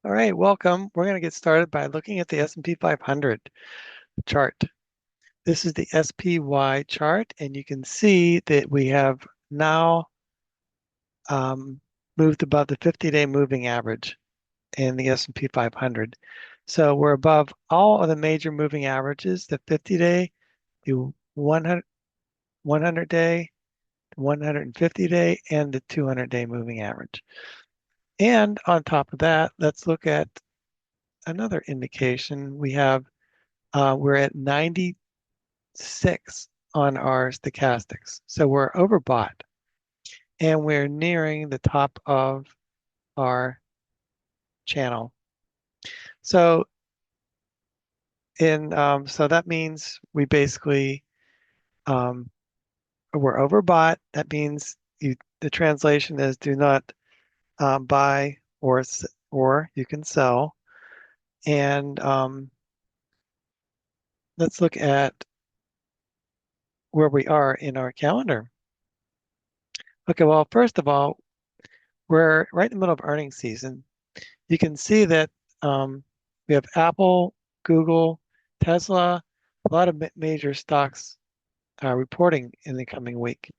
All right, welcome. We're going to get started by looking at the S&P 500 chart. This is the SPY chart, and you can see that we have now moved above the 50-day moving average in the S&P 500. So we're above all of the major moving averages, the 50-day, the 100-day, 150-day, and the 200-day moving average. And on top of that, let's look at another indication. We're at 96 on our stochastics. So we're overbought and we're nearing the top of our channel. So so that means we basically um, we're overbought. That means the translation is do not buy or you can sell. And let's look at where we are in our calendar. Okay, well, first of all, we're right in the middle of earnings season. You can see that we have Apple, Google, Tesla, a lot of major stocks reporting in the coming week.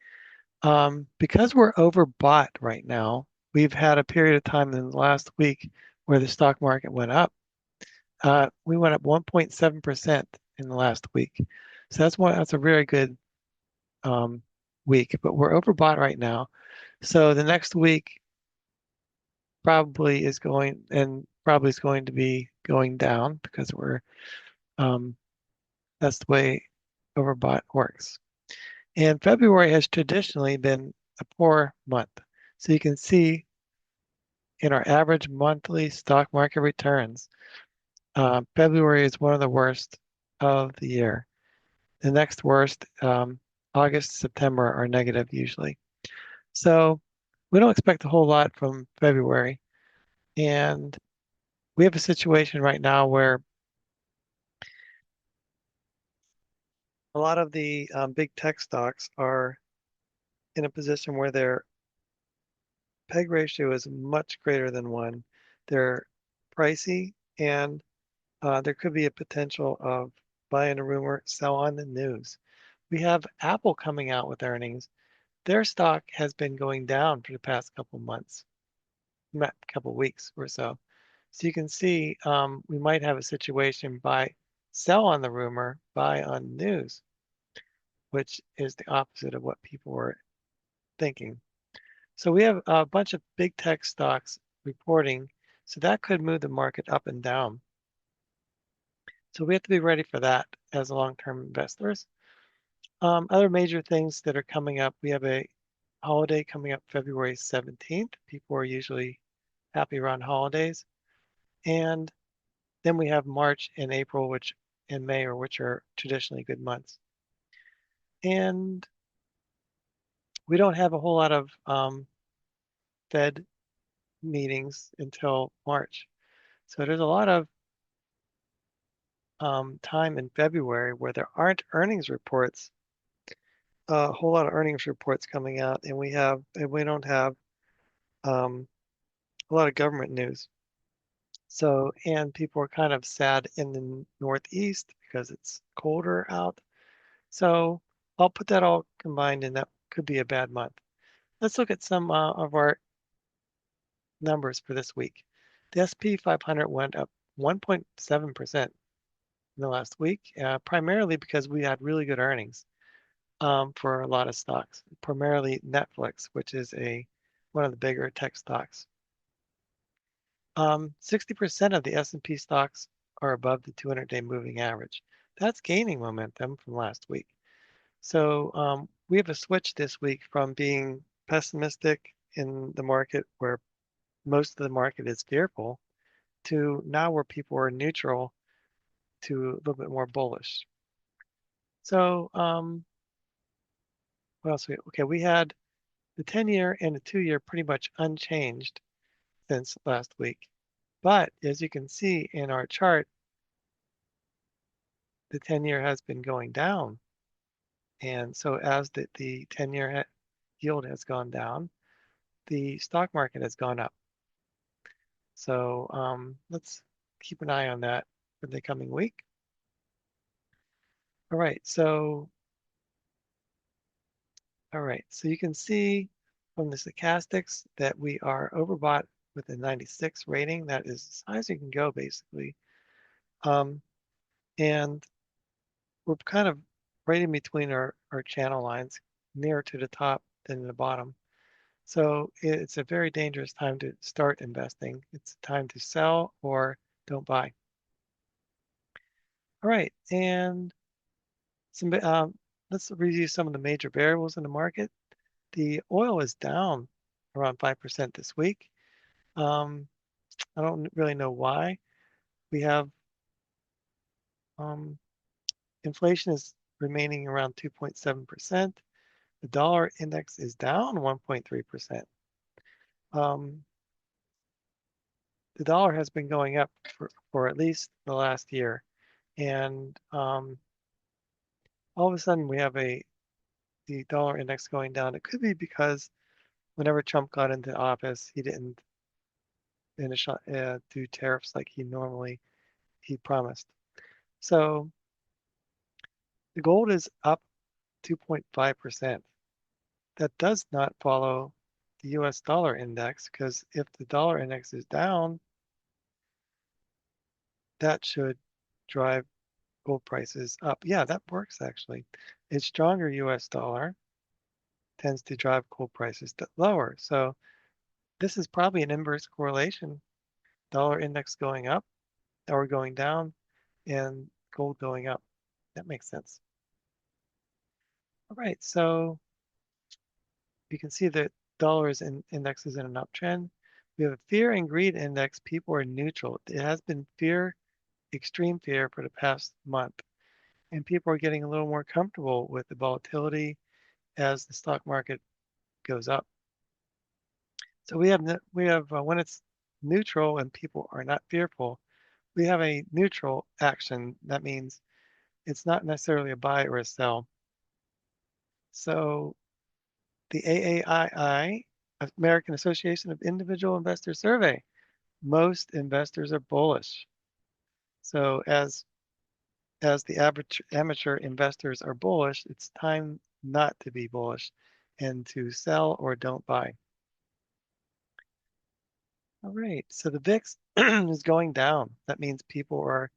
Because we're overbought right now, we've had a period of time in the last week where the stock market went up. We went up 1.7% in the last week. So that's a very good um, week, but we're overbought right now. So the next week probably is going to be going down because um, that's the way overbought works. And February has traditionally been a poor month. So you can see in our average monthly stock market returns, February is one of the worst of the year. The next worst, August, September are negative usually. So we don't expect a whole lot from February. And we have a situation right now where a lot of the big tech stocks are in a position where their PEG ratio is much greater than one. They're pricey, and there could be a potential of buy in a rumor, sell on the news. We have Apple coming out with earnings. Their stock has been going down for the past couple months, couple weeks or so. So you can see we might have a situation buy, sell on the rumor, buy on news, which is the opposite of what people were thinking. So we have a bunch of big tech stocks reporting, so that could move the market up and down. So we have to be ready for that as long-term investors. Other major things that are coming up, we have a holiday coming up February 17th. People are usually happy around holidays. And then we have March and April, and May, which are traditionally good months. And we don't have a whole lot of Fed meetings until March. So there's a lot of time in February where there aren't earnings reports, a whole lot of earnings reports coming out, and we don't have um, a lot of government news. So, and people are kind of sad in the Northeast because it's colder out. So I'll put that all combined, and that could be a bad month. Let's look at some of our numbers for this week. The SP 500 went up 1.7% in the last week, primarily because we had really good earnings for a lot of stocks, primarily Netflix, which is one of the bigger tech stocks. 60% of the S&P stocks are above the 200-day moving average. That's gaining momentum from last week. So we have a switch this week from being pessimistic in the market where most of the market is fearful to now where people are neutral to a little bit more bullish. So what else? Okay, we had the 10-year and the 2-year pretty much unchanged since last week. But as you can see in our chart, the 10-year has been going down. And so as the 10-year yield has gone down, the stock market has gone up. So let's keep an eye on that for the coming week. All right, so you can see from the stochastics that we are overbought with a 96 rating. That is as high as you can go, basically. Um, and we're kind of right in between our channel lines, nearer to the top than the bottom. So it's a very dangerous time to start investing. It's time to sell or don't buy. All right, and some let's review some of the major variables in the market. The oil is down around 5% this week. Um, I don't really know why. We have um, inflation is remaining around 2.7%. The dollar index is down 1.3%. Um, the dollar has been going up for at least the last year. And all of a sudden we have the dollar index going down. It could be because whenever Trump got into office, he didn't finish do tariffs like he promised. So the gold is up 2.5%. That does not follow the US dollar index because if the dollar index is down, that should drive gold prices up. Yeah, that works actually. A stronger US dollar tends to drive gold prices lower. So this is probably an inverse correlation. Dollar index going up or going down and gold going up. That makes sense. All right, so you can see that dollars index is in an uptrend. We have a fear and greed index. People are neutral. It has been fear, extreme fear for the past month. And people are getting a little more comfortable with the volatility as the stock market goes up. So we have when it's neutral and people are not fearful, we have a neutral action. That means it's not necessarily a buy or a sell. So the AAII, American Association of Individual Investors Survey, most investors are bullish. So as the average amateur investors are bullish, it's time not to be bullish and to sell or don't buy. All right, so the VIX is going down. That means people are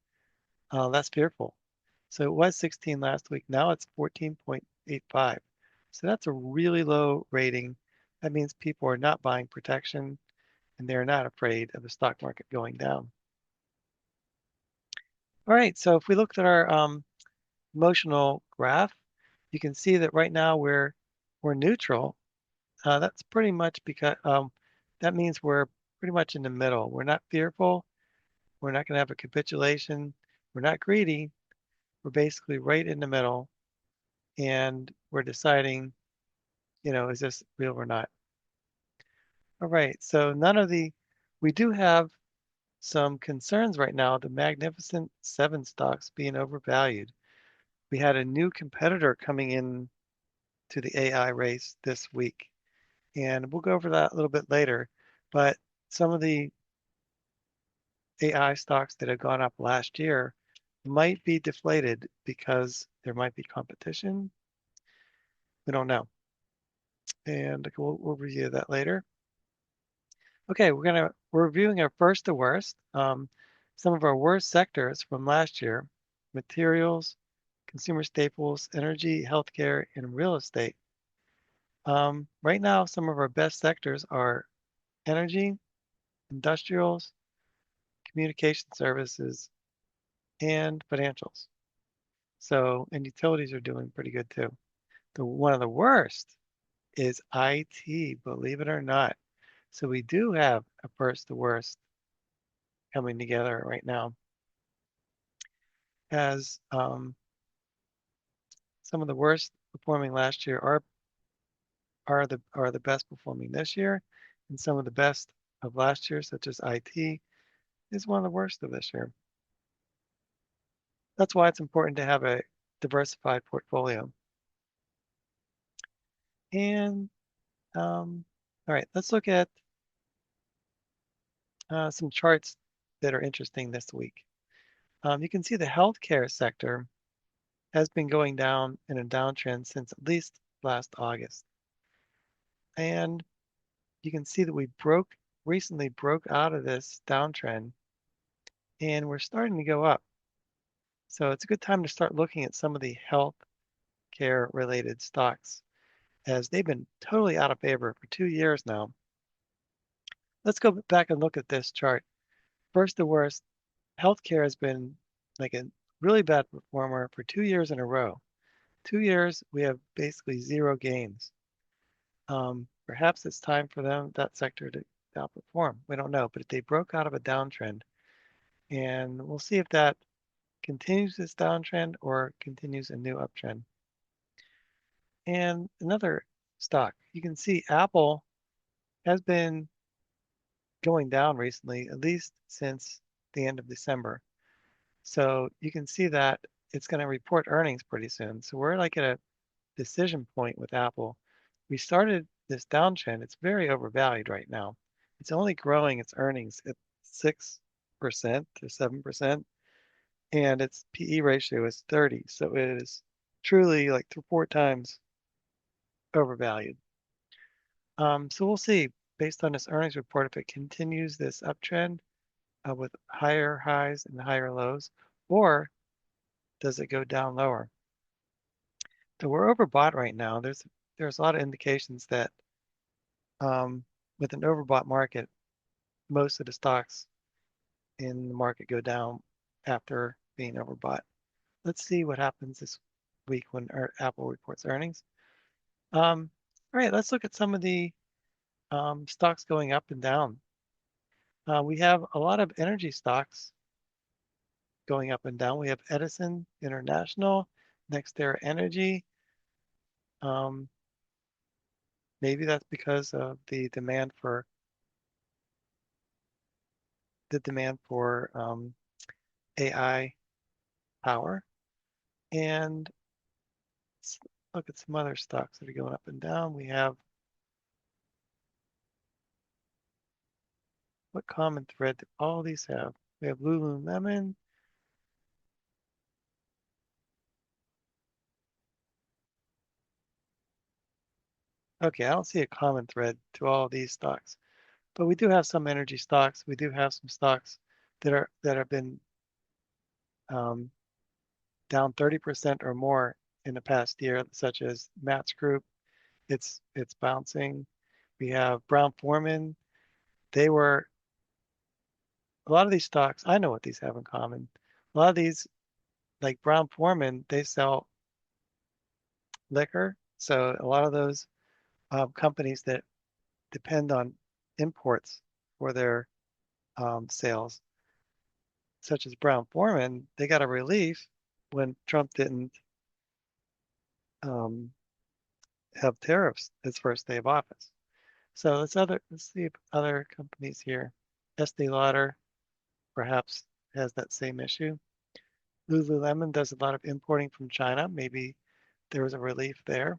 less fearful. So it was 16 last week. Now it's 14.85. So that's a really low rating. That means people are not buying protection and they're not afraid of the stock market going down. All right, so if we looked at our emotional graph, you can see that right now we're neutral. That's pretty much because that means we're pretty much in the middle. We're not fearful. We're not going to have a capitulation. We're not greedy. We're basically right in the middle, and we're deciding, is this real or not? All right. So we do have some concerns right now. The Magnificent Seven stocks being overvalued. We had a new competitor coming in to the AI race this week. And we'll go over that a little bit later. But some of the AI stocks that have gone up last year might be deflated because there might be competition. We don't know. And we'll review that later. Okay, we're reviewing our first to worst. Some of our worst sectors from last year: materials, consumer staples, energy, healthcare, and real estate. Right now, some of our best sectors are energy, industrials, communication services, and financials. So, and utilities are doing pretty good too. One of the worst is IT, believe it or not. So we do have a first to worst coming together right now as some of the worst performing last year are the best performing this year, and some of the best of last year, such as IT, is one of the worst of this year. That's why it's important to have a diversified portfolio. And all right, let's look at some charts that are interesting this week. You can see the healthcare sector has been going down in a downtrend since at least last August. And you can see that we recently broke out of this downtrend and we're starting to go up. So it's a good time to start looking at some of the health care related stocks as they've been totally out of favor for 2 years now. Let's go back and look at this chart. First to worst, healthcare has been like a really bad performer for 2 years in a row. 2 years, we have basically zero gains. Perhaps it's time for that sector to outperform. We don't know, but they broke out of a downtrend, and we'll see if that continues this downtrend or continues a new uptrend. And another stock, you can see Apple has been going down recently, at least since the end of December. So you can see that it's going to report earnings pretty soon. So we're like at a decision point with Apple. We started this downtrend. It's very overvalued right now. It's only growing its earnings at 6% to 7%, and its PE ratio is 30. So it is truly like 4 times overvalued. So we'll see based on this earnings report if it continues this uptrend with higher highs and higher lows, or does it go down lower? So we're overbought right now. There's a lot of indications that with an overbought market, most of the stocks in the market go down after being overbought. Let's see what happens this week when Apple reports earnings. All right, let's look at some of the stocks going up and down. We have a lot of energy stocks going up and down. We have Edison International, NextEra Energy. Um, maybe that's because of the demand for AI power. And let's look at some other stocks that are going up and down. We have what common thread do all these have? We have Lululemon. Okay, I don't see a common thread to all of these stocks, but we do have some energy stocks. We do have some stocks that have been um, down 30% or more in the past year, such as Matt's Group. It's bouncing. We have Brown Forman. They were a lot of these stocks. I know what these have in common. A lot of these, like Brown Forman, they sell liquor. So a lot of those companies that depend on imports for their sales, such as Brown Forman, they got a relief when Trump didn't um, have tariffs his first day of office. So let's see if other companies here. Estee Lauder perhaps has that same issue. Lululemon does a lot of importing from China. Maybe there was a relief there.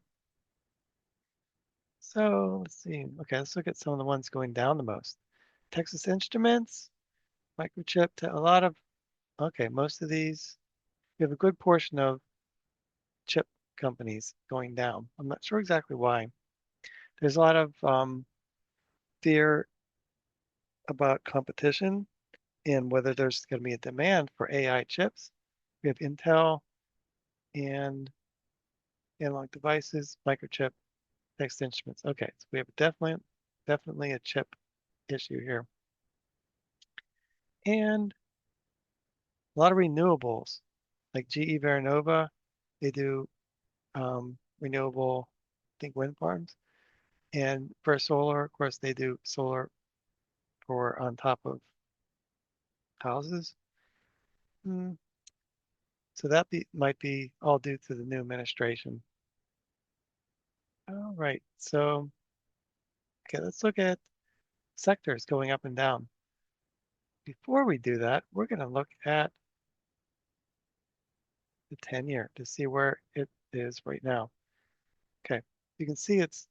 So let's see. Okay, let's look at some of the ones going down the most. Texas Instruments, Microchip, a lot of, okay, most of these, we have a good portion of chip companies going down. I'm not sure exactly why. There's a lot of fear about competition and whether there's going to be a demand for AI chips. We have Intel and analog devices, Microchip, Texas Instruments. Okay, so we have definitely a chip issue here. And a lot of renewables, like GE Vernova, they do renewable, I think, wind farms. And for solar, of course, they do solar for on top of houses. Hmm. So might be all due to the new administration. All right. So, okay, let's look at sectors going up and down. Before we do that, we're going to look at the 10-year to see where it is right now. Okay, you can see it's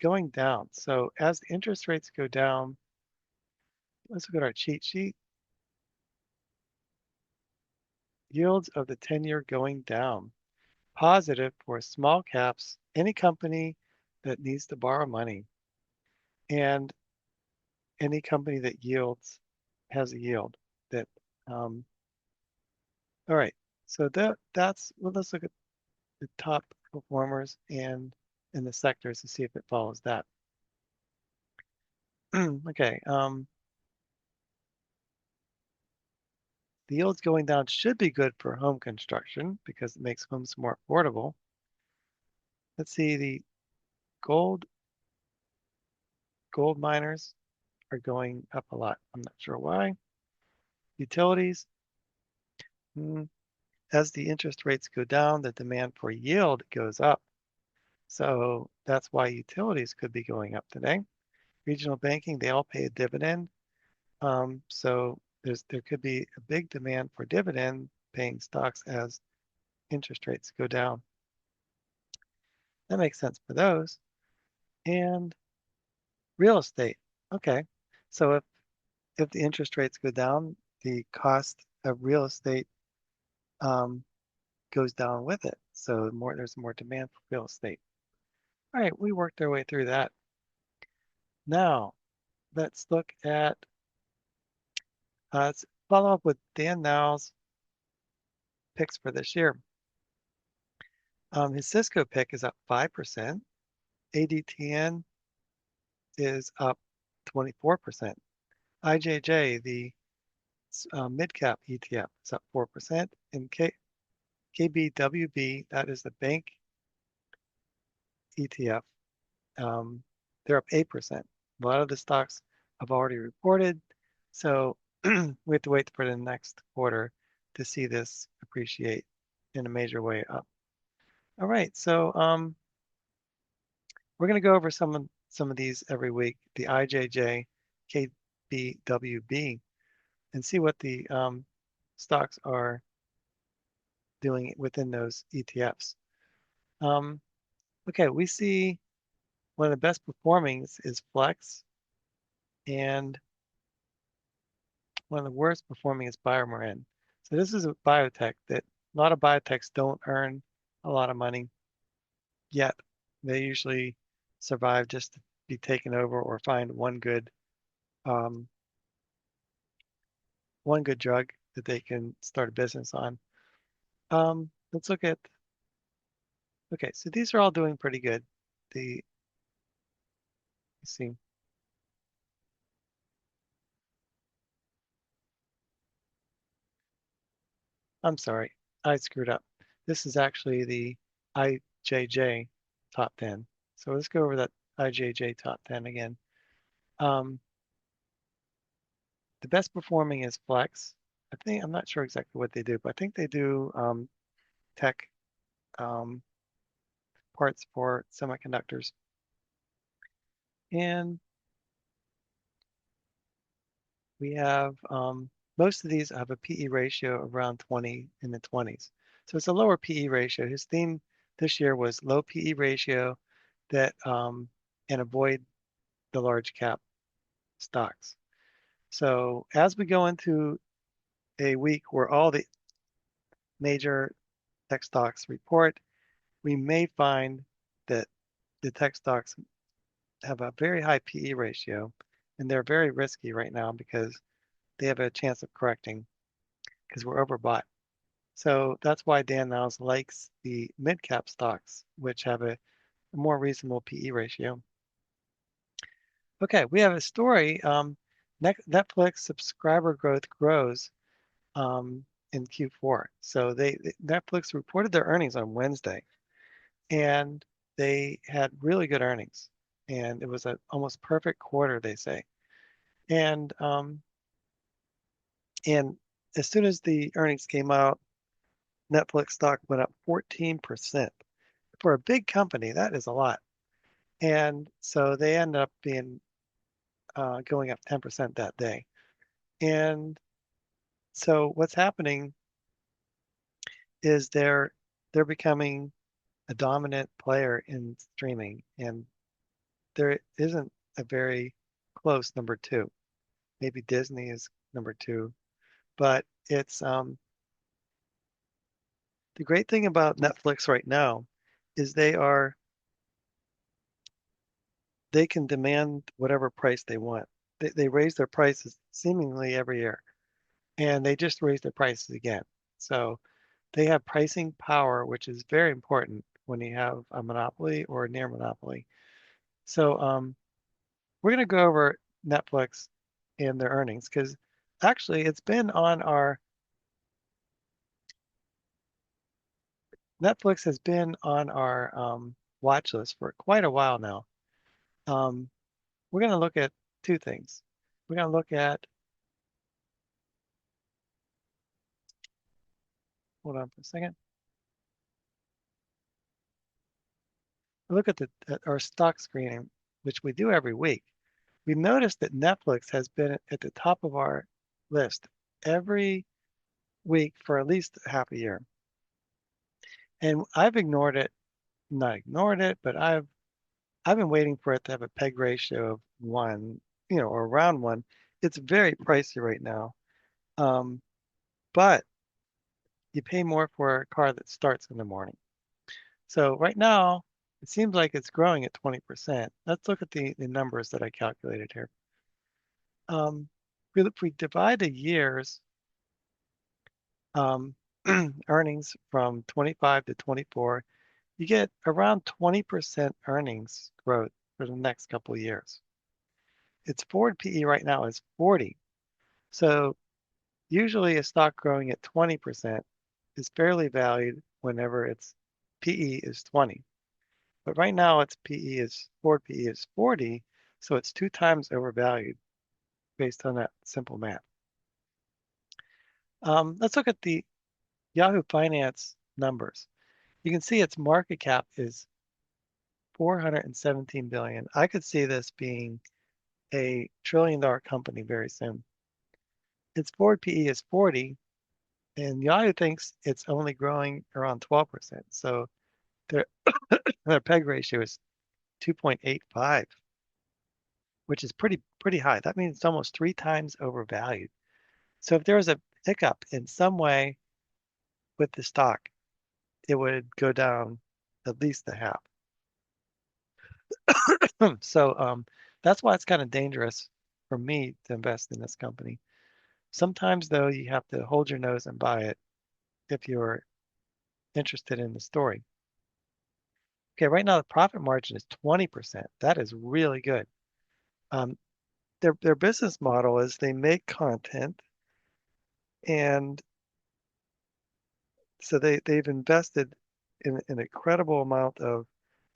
going down. So as the interest rates go down, let's look at our cheat sheet. Yields of the 10-year going down. Positive for small caps, any company that needs to borrow money, and any company that yields has a yield. That all right. So that's well, let's look at the top performers and in the sectors to see if it follows that. Okay. The yields going down should be good for home construction because it makes homes more affordable. Let's see, the gold gold miners are going up a lot. I'm not sure why. Utilities, hmm, as the interest rates go down, the demand for yield goes up. So that's why utilities could be going up today. Regional banking, they all pay a dividend. So there could be a big demand for dividend paying stocks as interest rates go down. That makes sense for those. And real estate. Okay. So if the interest rates go down, the cost of real estate um, goes down with it. So there's more demand for real estate. All right, we worked our way through that. Now let's look at let's follow up with Dan Now's picks for this year. His Cisco pick is up 5%. ADTN is up 24%. IJJ, the mid cap ETF, is up 4%. And KBWB, that is the bank ETF, they're up 8%. A lot of the stocks have already reported, so we have to wait for the next quarter to see this appreciate in a major way up. All right, so we're going to go over some of these every week, the IJJ, KBWB, and see what the stocks are doing within those ETFs. Okay, we see one of the best performing is Flex, and one of the worst performing is BioMarin. So this is a biotech that a lot of biotechs don't earn a lot of money yet. They usually survive just to be taken over or find um, one good drug that they can start a business on. Let's look at, okay, so these are all doing pretty good. Let's see, I'm sorry, I screwed up. This is actually the IJJ top 10. So let's go over that IJJ top 10 again. Um, the best performing is Flex. I'm not sure exactly what they do, but I think they do tech um, parts for semiconductors. And we have most of these have a PE ratio around 20 in the 20s. So it's a lower PE ratio. His theme this year was low PE ratio that and avoid the large cap stocks. So as we go into a week where all the major tech stocks report, we may find that the tech stocks have a very high PE ratio, and they're very risky right now because they have a chance of correcting because we're overbought. So that's why Dan Niles likes the mid cap stocks, which have a more reasonable PE ratio. Okay, we have a story. Netflix subscriber growth grows in Q4. So Netflix reported their earnings on Wednesday, and they had really good earnings, and it was an almost perfect quarter, they say. And and as soon as the earnings came out, Netflix stock went up 14%. For a big company, that is a lot. And so they ended up being going up 10% that day. And so what's happening is they're becoming a dominant player in streaming, and there isn't a very close number two. maybe Disney is number two. But it's the great thing about Netflix right now is they can demand whatever price they want. They raise their prices seemingly every year, and they just raised their prices again. So they have pricing power, which is very important when you have a monopoly or a near monopoly. So we're going to go over Netflix and their earnings because actually it's been on our Netflix has been on our watch list for quite a while now. Um, we're going to look at two things. We're going to look at, hold on for a second. Look at at our stock screening, which we do every week. We noticed that Netflix has been at the top of our list every week for at least half a year. And I've ignored it, not ignored it, but I've been waiting for it to have a peg ratio of one, or around one. It's very pricey right now. Um, but you pay more for a car that starts in the morning. So right now, it seems like it's growing at 20%. Let's look at the numbers that I calculated here. If we divide the years um, earnings from 25 to 24, you get around 20% earnings growth for the next couple of years. Its forward PE right now is 40. So usually a stock growing at 20% is fairly valued whenever its PE is 20. But right now its PE is forward PE is 40, so it's 2 times overvalued based on that simple math. Let's look at the Yahoo Finance numbers. You can see its market cap is 417 billion. I could see this being a trillion-dollar company very soon. Its forward PE is 40, and Yahoo thinks it's only growing around 12%. So their their peg ratio is 2.85, which is pretty high. That means it's almost 3 times overvalued. So if there was a hiccup in some way with the stock, it would go down at least a half. So that's why it's kind of dangerous for me to invest in this company. Sometimes, though, you have to hold your nose and buy it if you're interested in the story. Okay, right now the profit margin is 20%. That is really good. Um, their business model is they make content, and so they've invested in an incredible amount of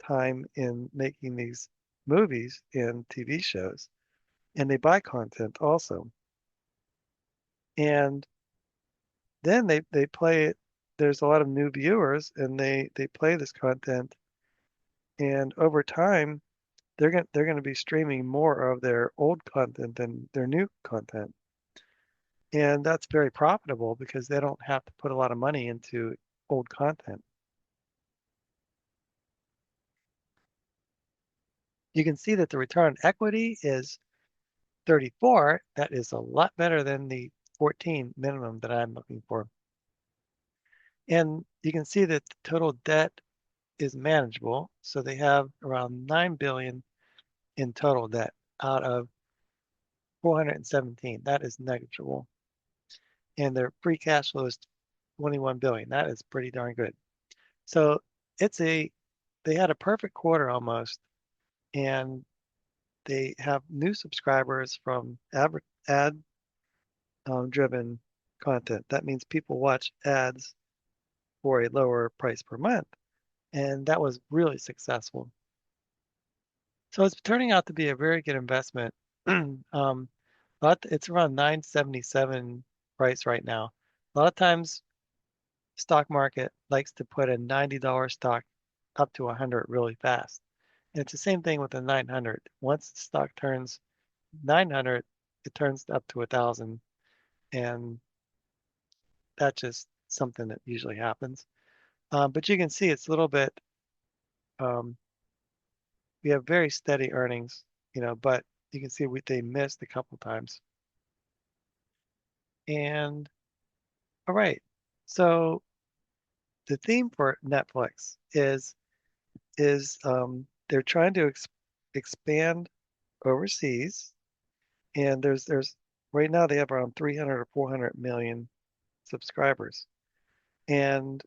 time in making these movies and TV shows, and they buy content also. And then they play it. There's a lot of new viewers, and they play this content, and over time, they're gonna be streaming more of their old content than their new content, and that's very profitable because they don't have to put a lot of money into old content. You can see that the return on equity is 34. That is a lot better than the 14 minimum that I'm looking for. And you can see that the total debt is manageable. So they have around 9 billion in total debt out of 417. That is negligible. And their free cash flow is 21 billion. That is pretty darn good. So they had a perfect quarter almost, and they have new subscribers from ad driven content. That means people watch ads for a lower price per month, and that was really successful. So it's turning out to be a very good investment. But it's around 977 price right now. A lot of times, stock market likes to put a $90 stock up to 100 really fast. And it's the same thing with the 900. Once the stock turns 900, it turns up to 1,000, and that's just something that usually happens. But you can see it's a little bit. Um, we have very steady earnings, but you can see they missed a couple times. And all right, so the theme for Netflix is they're trying to expand overseas, and there's right now they have around 300 or 400 million subscribers, and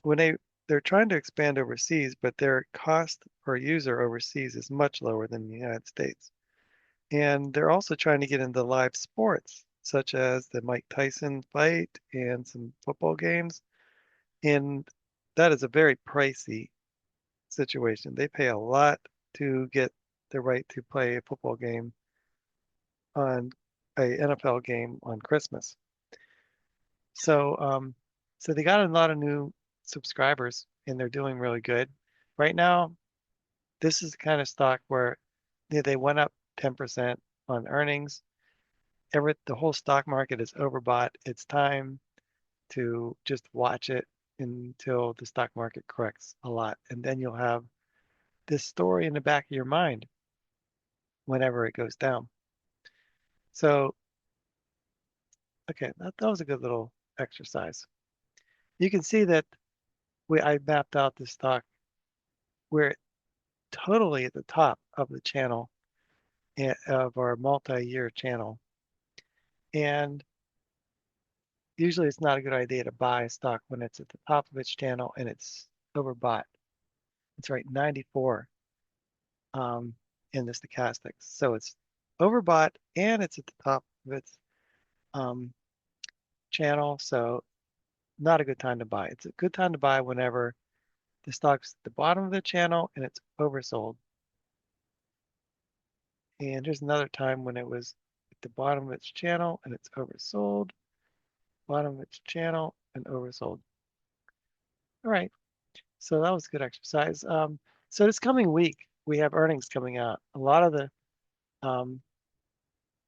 when they're trying to expand overseas, but their cost per user overseas is much lower than the United States. And they're also trying to get into live sports, such as the Mike Tyson fight and some football games. And that is a very pricey situation. They pay a lot to get the right to play a football game on a NFL game on Christmas. So, so they got a lot of new subscribers and they're doing really good. Right now, this is the kind of stock where they went up 10% on earnings. The whole stock market is overbought. It's time to just watch it until the stock market corrects a lot. And then you'll have this story in the back of your mind whenever it goes down. So, okay, that was a good little exercise. You can see that I mapped out the stock. We're totally at the top of the channel of our multi-year channel. And usually it's not a good idea to buy a stock when it's at the top of its channel and it's overbought. It's right 94 um, in the stochastics. So it's overbought and it's at the top of its um, channel. So not a good time to buy. It's a good time to buy whenever the stock's at the bottom of the channel and it's oversold. And here's another time when it was at the bottom of its channel and it's oversold, bottom of its channel and oversold. All right, so that was good exercise. So this coming week, we have earnings coming out. A lot of the um,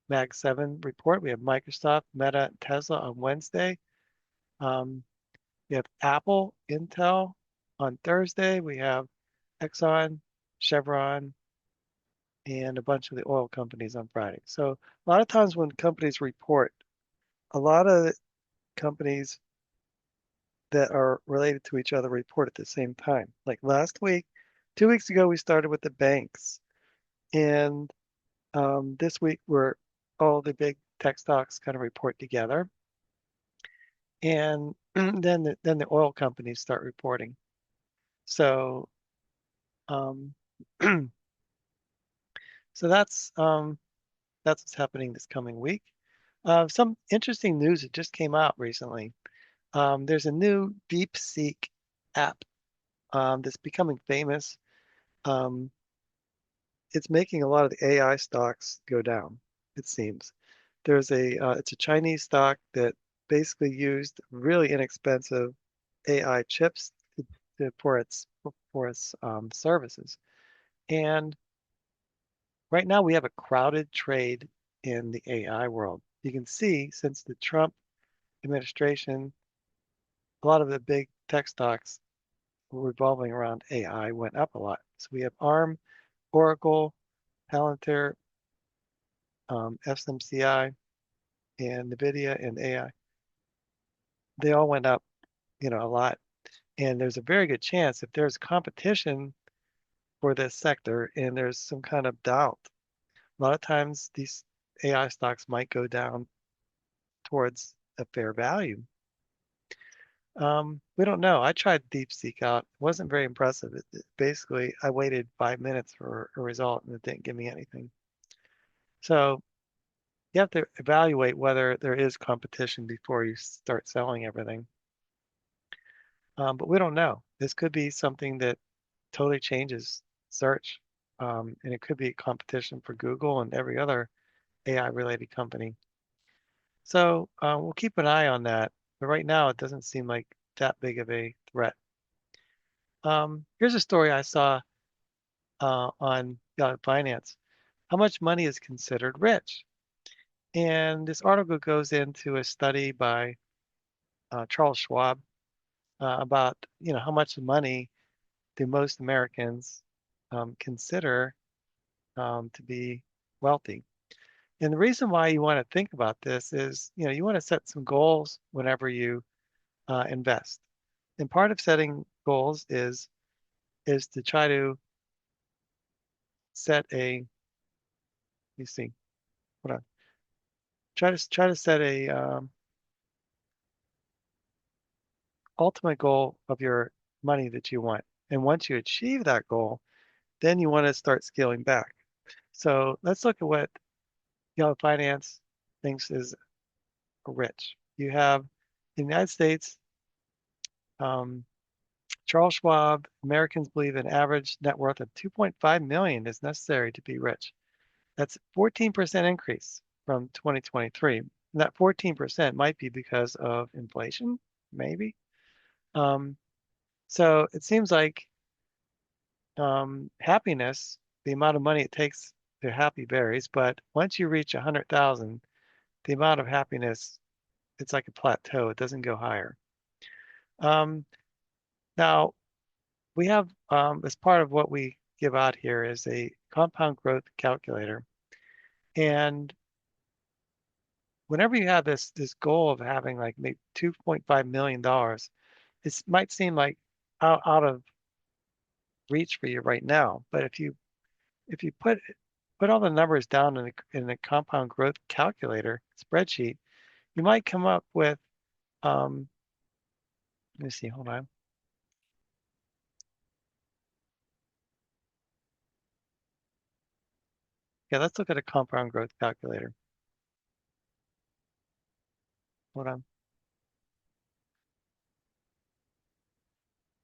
Mag 7 report. We have Microsoft, Meta, and Tesla on Wednesday. Um, we have Apple, Intel on Thursday. We have Exxon, Chevron, and a bunch of the oil companies on Friday. So a lot of times when companies report, a lot of companies that are related to each other report at the same time. Like last week, 2 weeks ago, we started with the banks. And this week, we're all the big tech stocks kind of report together. And then the oil companies start reporting. So um, so that's what's happening this coming week. Some interesting news that just came out recently. There's a new DeepSeek app that's becoming famous. Um, it's making a lot of the AI stocks go down, it seems. It's a Chinese stock that basically used really inexpensive AI chips for its services. And right now we have a crowded trade in the AI world. You can see since the Trump administration, a lot of the big tech stocks revolving around AI went up a lot. So we have ARM, Oracle, Palantir, SMCI, and NVIDIA and AI. They all went up, a lot. And there's a very good chance if there's competition for this sector and there's some kind of doubt, a lot of times these AI stocks might go down towards a fair value. We don't know. I tried DeepSeek out. It wasn't very impressive. Basically, I waited 5 minutes for a result and it didn't give me anything. So you have to evaluate whether there is competition before you start selling everything. But we don't know. This could be something that totally changes search. And it could be competition for Google and every other AI related company. So we'll keep an eye on that. But right now, it doesn't seem like that big of a threat. Here's a story I saw on Yahoo Finance. How much money is considered rich? And this article goes into a study by Charles Schwab about how much money do most Americans consider to be wealthy. And the reason why you want to think about this is, you want to set some goals whenever you invest. And part of setting goals is to try to set a, let me see, hold on, try to set a ultimate goal of your money that you want. And once you achieve that goal, then you want to start scaling back. So let's look at what Yahoo Finance thinks is rich. You have in the United States, um, Charles Schwab, Americans believe an average net worth of 2.5 million is necessary to be rich. That's 14% increase from 2023. And that 14% might be because of inflation, maybe. Um, so it seems like happiness, the amount of money it takes to happy varies, but once you reach 100,000, the amount of happiness, it's like a plateau. It doesn't go higher. Um, now, we have, as part of what we give out here is a compound growth calculator. And whenever you have this goal of having like maybe $2.5 million, it might seem like out of reach for you right now. But if you put all the numbers down in the compound growth calculator spreadsheet, you might come up with let me see, hold on. Yeah, let's look at a compound growth calculator. Hold on.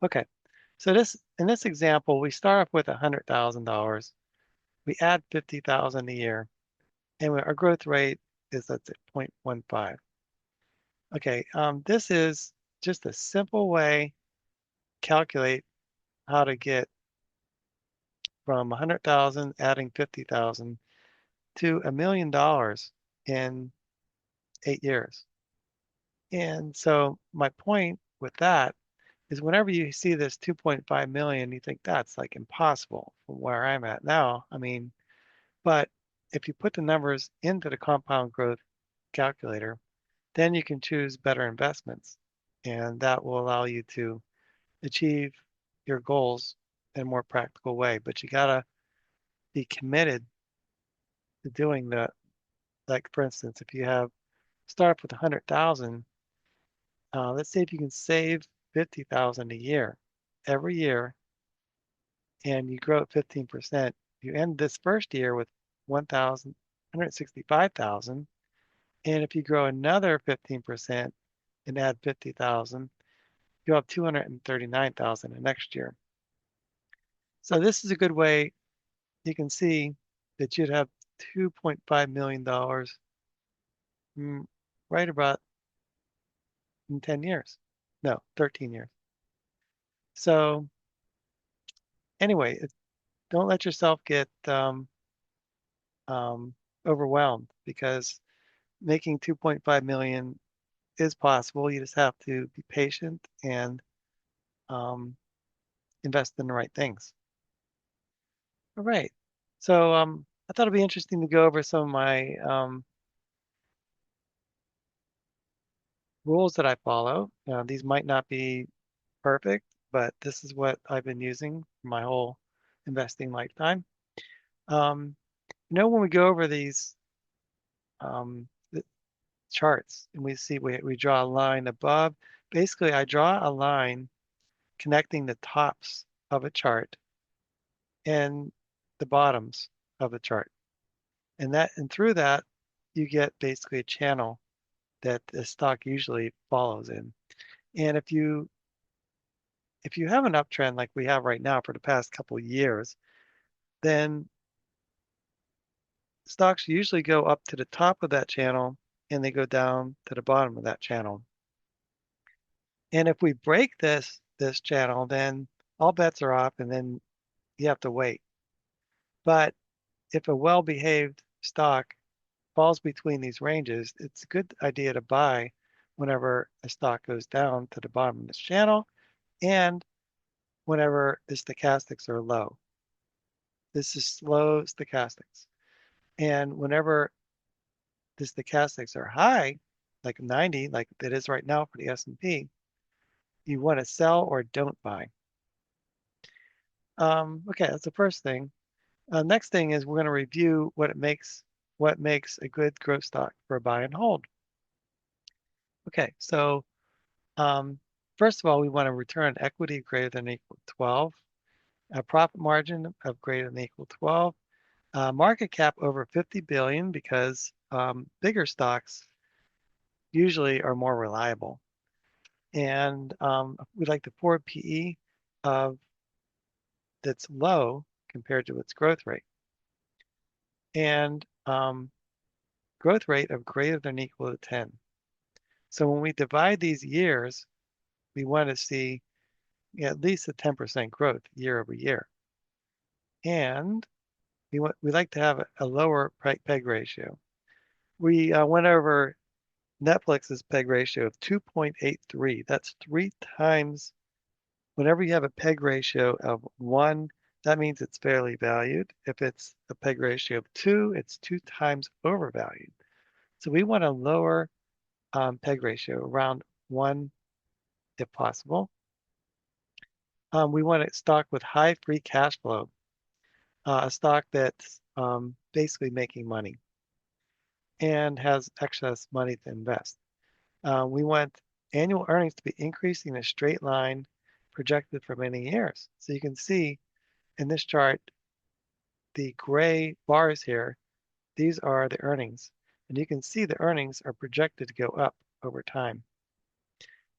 Okay. So in this example, we start off with $100,000. We add 50,000 a year, and our growth rate is let's say 0.15. Okay, this is just a simple way to calculate how to get from 100,000 adding 50,000 to $1 million in 8 years. And so my point with that is whenever you see this 2.5 million, you think that's like impossible from where I'm at now. I mean, but if you put the numbers into the compound growth calculator, then you can choose better investments. And that will allow you to achieve your goals in a more practical way. But you gotta be committed to doing the, like for instance, if you have start up with 100,000, let's say if you can save 50,000 a year every year and you grow at 15%, you end this first year with 165,000. And if you grow another 15% and add 50,000, you'll have 239,000 the next year. So this is a good way you can see that you'd have $2.5 million right about in 10 years. No, 13 years. So anyway, don't let yourself get um, overwhelmed because making 2.5 million is possible. You just have to be patient and um, invest in the right things. All right. So I thought it'd be interesting to go over some of my rules that I follow. These might not be perfect, but this is what I've been using my whole investing lifetime. Um, when we go over these the charts and we see we draw a line above, basically I draw a line connecting the tops of a chart and the bottoms of the chart. And through that you get basically a channel that the stock usually follows in. And if you have an uptrend like we have right now for the past couple of years, then stocks usually go up to the top of that channel and they go down to the bottom of that channel. And if we break this channel, then all bets are off and then you have to wait. But if a well-behaved stock falls between these ranges, it's a good idea to buy whenever a stock goes down to the bottom of this channel and whenever the stochastics are low. This is slow stochastics. And whenever the stochastics are high, like 90, like it is right now for the S&P, you want to sell or don't buy. Okay, that's the first thing. Next thing is we're going to review what makes a good growth stock for a buy and hold. Okay, so um, first of all, we want a return on equity greater than or equal to 12, a profit margin of greater than or equal to 12, market cap over 50 billion because bigger stocks usually are more reliable. And we like the forward PE of that's low compared to its growth rate. And growth rate of greater than or equal to 10. So when we divide these years, we want to see at least a 10% growth year over year. And we like to have a lower PEG ratio. We went over Netflix's PEG ratio of 2.83. That's 3 times. Whenever you have a PEG ratio of 1, that means it's fairly valued. If it's a PEG ratio of 2, it's 2 times overvalued. So we want a lower PEG ratio, around 1 if possible. We want a stock with high free cash flow, a stock that's basically making money and has excess money to invest. We want annual earnings to be increasing in a straight line projected for many years. So you can see in this chart, the gray bars here, these are the earnings. And you can see the earnings are projected to go up over time.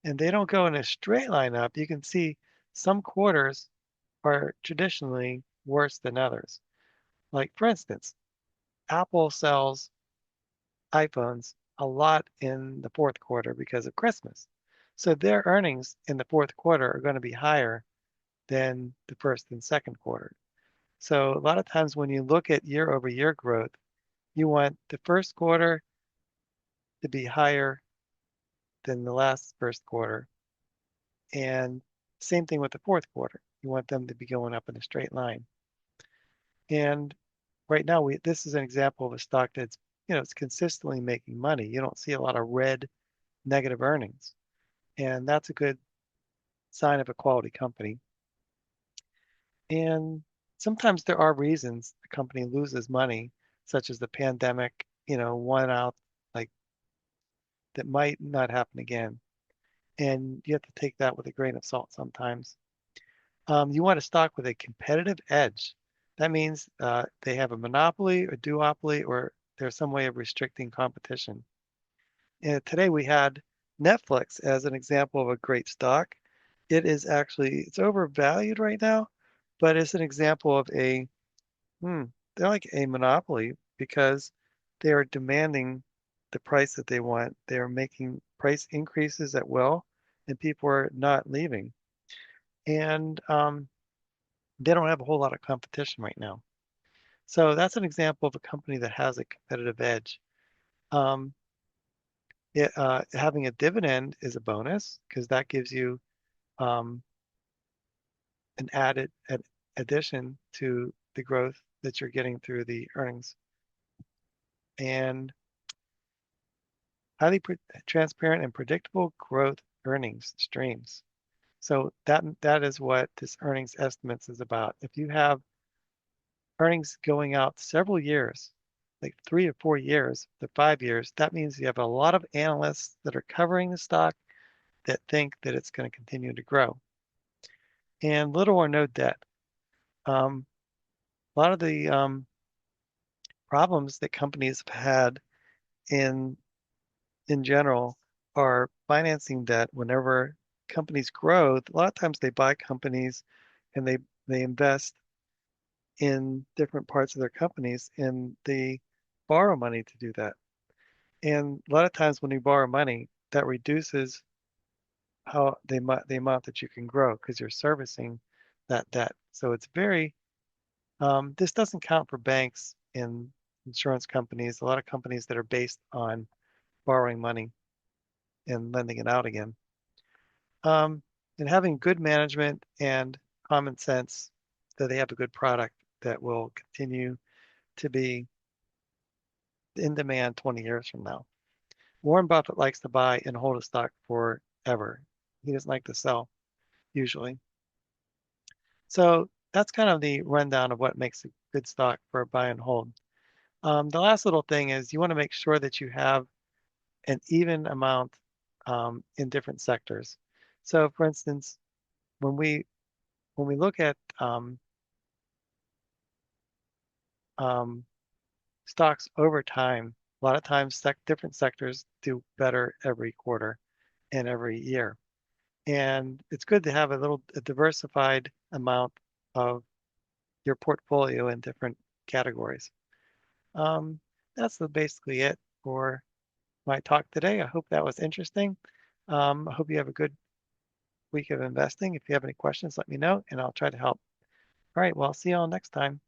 And they don't go in a straight line up. You can see some quarters are traditionally worse than others. Like, for instance, Apple sells iPhones a lot in the fourth quarter because of Christmas. So their earnings in the fourth quarter are going to be higher than the first and second quarter. So a lot of times when you look at year over year growth, you want the first quarter to be higher than the last first quarter. And same thing with the fourth quarter. You want them to be going up in a straight line. And right now, this is an example of a stock that's, it's consistently making money. You don't see a lot of red negative earnings. And that's a good sign of a quality company. And sometimes there are reasons the company loses money, such as the pandemic, one out, like that might not happen again. And you have to take that with a grain of salt sometimes. You want a stock with a competitive edge. That means they have a monopoly or duopoly, or there's some way of restricting competition. And today we had Netflix as an example of a great stock. It's overvalued right now, but it's an example of they're like a monopoly because they are demanding the price that they want. They are making price increases at will, and people are not leaving. And they don't have a whole lot of competition right now. So that's an example of a company that has a competitive edge. Um, Having a dividend is a bonus because that gives you um, an addition to the growth that you're getting through the earnings. And highly transparent and predictable growth earnings streams. So that is what this earnings estimates is about. If you have earnings going out several years, like 3 or 4 years to 5 years, that means you have a lot of analysts that are covering the stock that think that it's going to continue to grow. And little or no debt. A lot of the problems that companies have had in general are financing debt. Whenever companies grow, a lot of times they buy companies and they invest in different parts of their companies and they borrow money to do that. And a lot of times when you borrow money, that reduces how the amount that you can grow because you're servicing that debt. So it's very this doesn't count for banks and insurance companies. A lot of companies that are based on borrowing money and lending it out again. And having good management and common sense that they have a good product that will continue to be in demand 20 years from now. Warren Buffett likes to buy and hold a stock forever. He doesn't like to sell usually. So that's kind of the rundown of what makes a good stock for buy and hold. The last little thing is you want to make sure that you have an even amount in different sectors. So, for instance, when we look at um, stocks over time, a lot of times different sectors do better every quarter and every year. And it's good to have a diversified amount of your portfolio in different categories. Um, that's basically it for my talk today. I hope that was interesting. I hope you have a good week of investing. If you have any questions, let me know and I'll try to help. All right, well, I'll see you all next time.